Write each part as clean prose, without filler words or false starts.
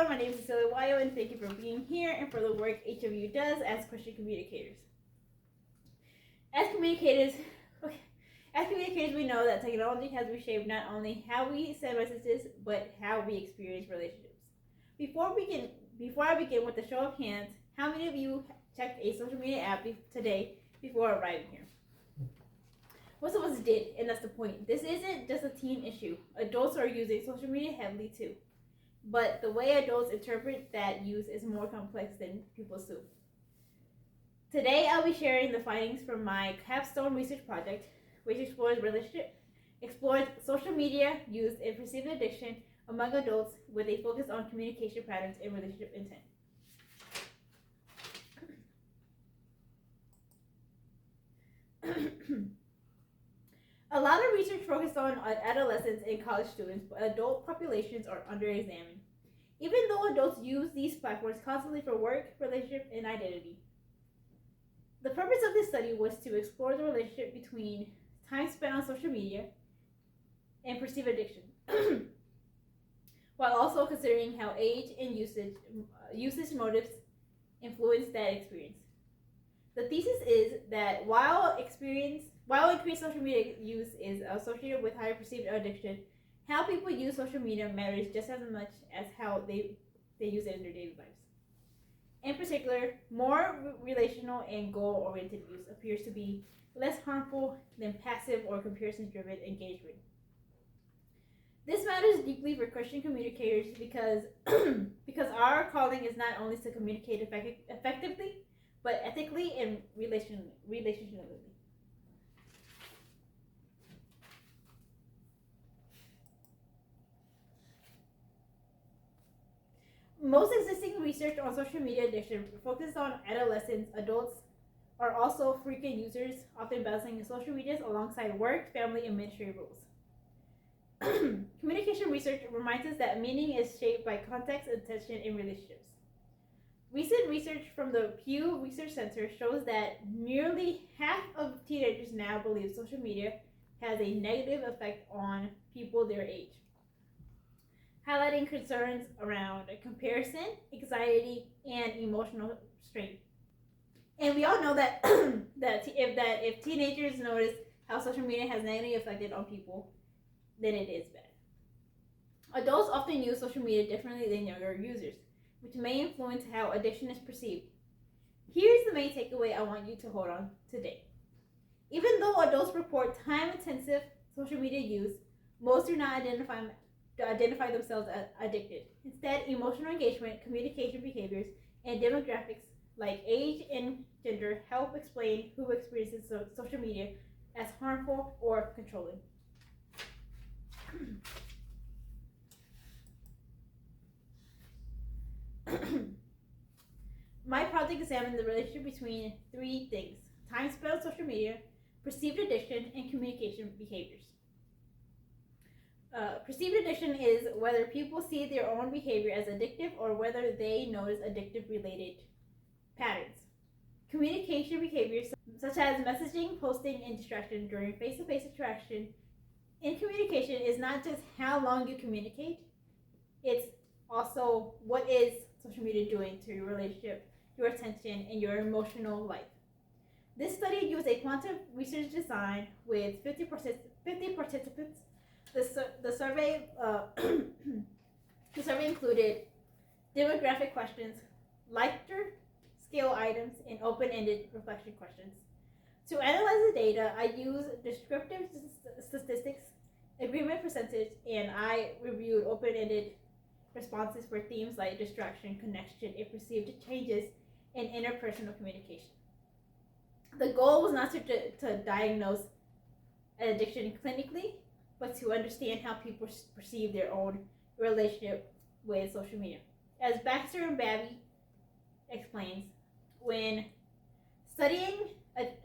everyone, my name is Cecilia Wayo, and thank you for being here and for the work each of you does as Christian communicators. As communicators, we know that technology has reshaped not only how we send messages, but how we experience relationships. Before I begin with the show of hands, how many of you checked a social media app today before arriving here? Most of us did, and that's the point. This isn't just a teen issue. Adults are using social media heavily too. But the way adults interpret that use is more complex than people assume. Today, I'll be sharing the findings from my Capstone research project, which explores social media use and perceived addiction among adults with a focus on communication patterns and relationship intent. A lot of research focused on adolescents and college students, but adult populations are underexamined. Even though adults use these platforms constantly for work, relationship, and identity. The purpose of this study was to explore the relationship between time spent on social media and perceived addiction, while also considering how age and usage motives influence that experience. The thesis is that while increased social media use is associated with higher perceived addiction, how people use social media matters just as much as how they use it in their daily lives. In particular, more relational and goal-oriented use appears to be less harmful than passive or comparison-driven engagement. This matters deeply for Christian communicators because our calling is not only to communicate effectively, but ethically and relationally. Most existing research on social media addiction focuses on adolescents. Adults are also frequent users, often balancing social medias alongside work, family, and ministry roles. Communication research reminds us that meaning is shaped by context, attention, and relationships. Recent research from the Pew Research Center shows that nearly half of teenagers now believe social media has a negative effect on people their age, highlighting concerns around comparison, anxiety, and emotional strain. And we all know that if teenagers notice how social media has negatively affected on people, then it is bad. Adults often use social media differently than younger users, which may influence how addiction is perceived. Here's the main takeaway I want you to hold on today. Even though adults report time-intensive social media use, most do not identify themselves as addicted. Instead, emotional engagement, communication behaviors, and demographics like age and gender help explain who experiences social media as harmful or controlling. My project examined the relationship between three things: time spent on social media, perceived addiction, and communication behaviors. Perceived addiction is whether people see their own behavior as addictive or whether they notice addictive related patterns. Communication behaviors such as messaging, posting, and distraction during face-to-face interaction in communication is not just how long you communicate, it's also what is social media doing to your relationship, your attention, and your emotional life. This study used a quantum research design with 50 participants. The survey included demographic questions, Likert scale items, and open-ended reflection questions. To analyze the data, I used descriptive statistics, agreement percentage, and I reviewed open-ended responses for themes like distraction, connection, and perceived changes in interpersonal communication. The goal was not to diagnose an addiction clinically, but to understand how people perceive their own relationship with social media. As Baxter and Babby explains, when studying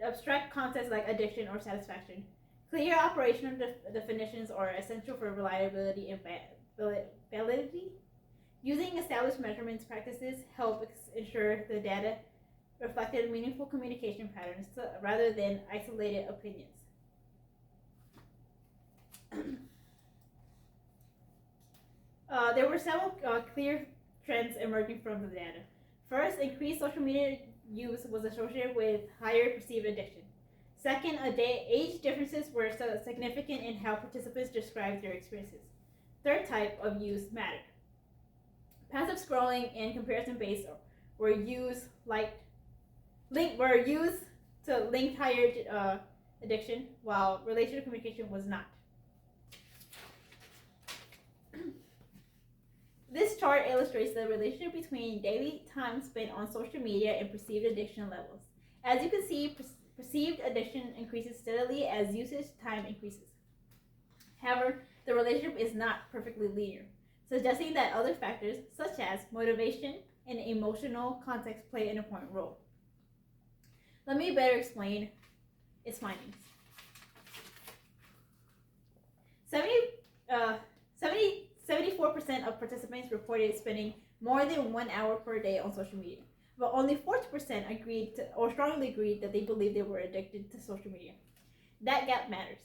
abstract concepts like addiction or satisfaction, clear operational definitions are essential for reliability and validity. Using established measurements practices help ensure the data reflected meaningful communication patterns rather than isolated opinions. There were several clear trends emerging from the data. First, increased social media use was associated with higher perceived addiction. Second, age differences were significant in how participants described their experiences. Third type of use mattered. Passive scrolling and comparison-based were used to link higher addiction, while relational communication was not. This chart illustrates the relationship between daily time spent on social media and perceived addiction levels. As you can see, perceived addiction increases steadily as usage time increases. However, the relationship is not perfectly linear, suggesting that other factors such as motivation and emotional context play an important role. Let me better explain its findings. 74% of participants reported spending more than 1 hour per day on social media, but only 40% strongly agreed that they believed they were addicted to social media. That gap matters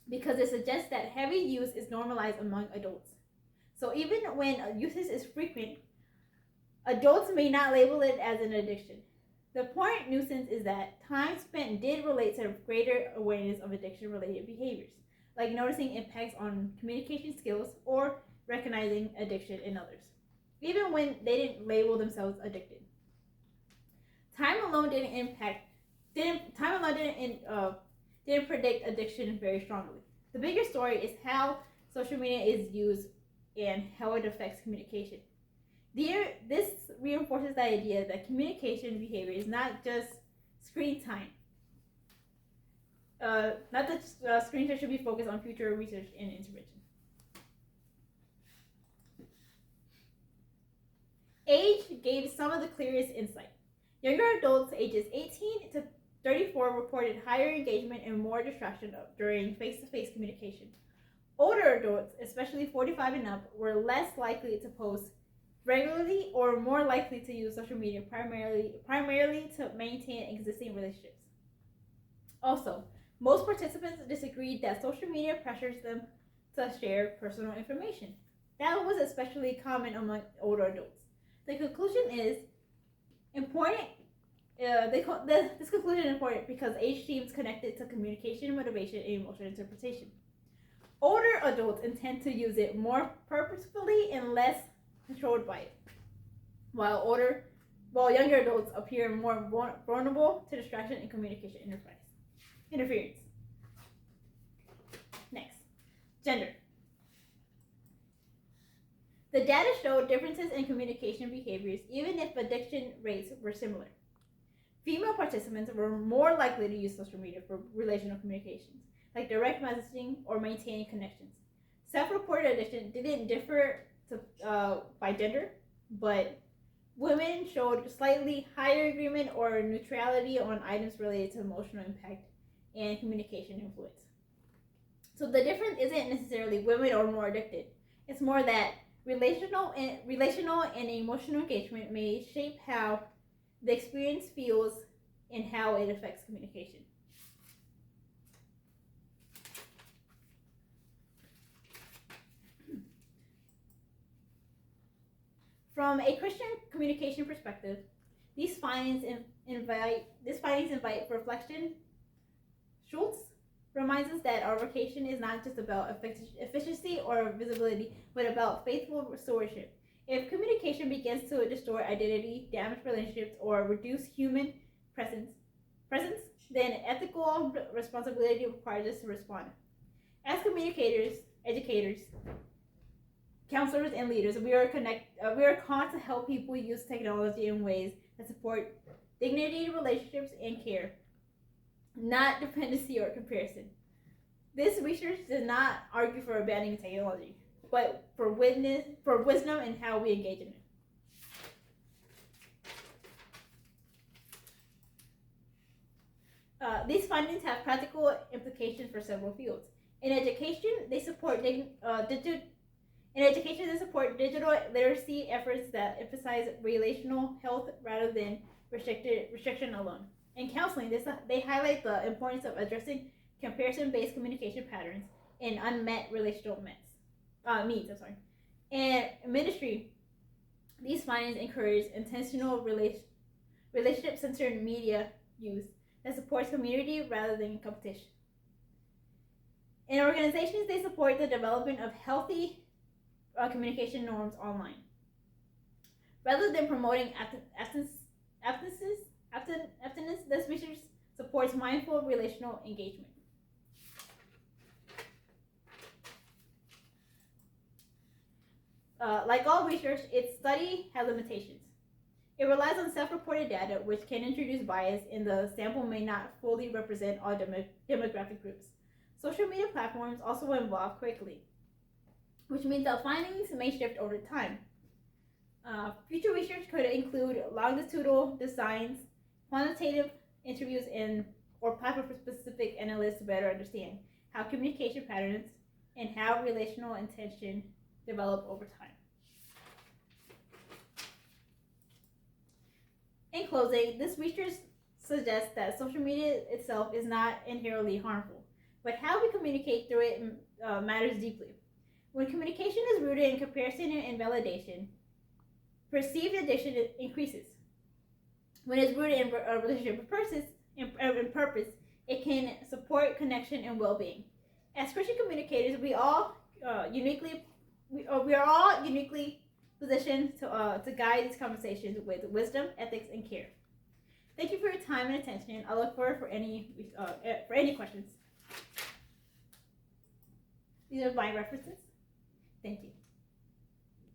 because it suggests that heavy use is normalized among adults. So even when usage is frequent, adults may not label it as an addiction. The important nuisance is that time spent did relate to greater awareness of addiction-related behaviors, like noticing impacts on communication skills or recognizing addiction in others, even when they didn't label themselves addicted. Time alone didn't predict addiction very strongly. The bigger story is how social media is used and how it affects communication. This reinforces the idea that communication behavior is not just screen time. Not that screen time should be focused on future research and intervention. Age gave some of the clearest insight. Younger adults ages 18 to 34 reported higher engagement and more distraction during face-to-face communication. Older adults, especially 45 and up, were less likely to post regularly or more likely to use social media primarily to maintain existing relationships. Also, most participants disagreed that social media pressures them to share personal information. That was especially common among older adults. The conclusion is important. This conclusion is important because age seems connected to communication, motivation, and emotional interpretation. Older adults intend to use it more purposefully and less controlled by it, while younger adults appear more vulnerable to distraction and communication interference. Next, gender. The data showed differences in communication behaviors even if addiction rates were similar. Female participants were more likely to use social media for relational communications, like direct messaging or maintaining connections. Self-reported addiction didn't differ by gender, but women showed slightly higher agreement or neutrality on items related to emotional impact and communication influence. So the difference isn't necessarily women are more addicted. It's more that relational and emotional engagement may shape how the experience feels and how it affects communication. From a Christian communication perspective, these findings invite reflection. Schultz reminds us that our vocation is not just about efficiency or visibility, but about faithful stewardship. If communication begins to distort identity, damage relationships, or reduce human presence, then ethical responsibility requires us to respond. As communicators, educators, counselors, and leaders, we are called to help people use technology in ways that support dignity, relationships, and care, not dependency or comparison. This research does not argue for abandoning technology, but for wisdom in how we engage in it. These findings have practical implications for several fields. In education, they support digital literacy efforts that emphasize relational health rather than restriction alone. In counseling, they highlight the importance of addressing comparison-based communication patterns and unmet relational needs. And ministry, These findings encourage intentional relationship-centered media use that supports community rather than competition. In organizations, they support the development of healthy communication norms online. Rather than promoting abstinence, this research supports mindful relational engagement. Like all research, its study has limitations. It relies on self-reported data, which can introduce bias, and the sample may not fully represent all demographic groups. Social media platforms also evolve quickly, which means that findings may shift over time. Future research could include longitudinal designs, quantitative interviews, or platform-specific analysis to better understand how communication patterns and how relational intention develop over time. In closing, this research suggests that social media itself is not inherently harmful, but how we communicate through it matters deeply. When communication is rooted in comparison and validation, perceived addiction increases. When it's rooted in a relationship with purpose, it can support connection and well-being. As Christian communicators, we are all uniquely positioned to guide these conversations with wisdom, ethics, and care. Thank you for your time and attention. I look forward for any questions. These are my references. Thank you.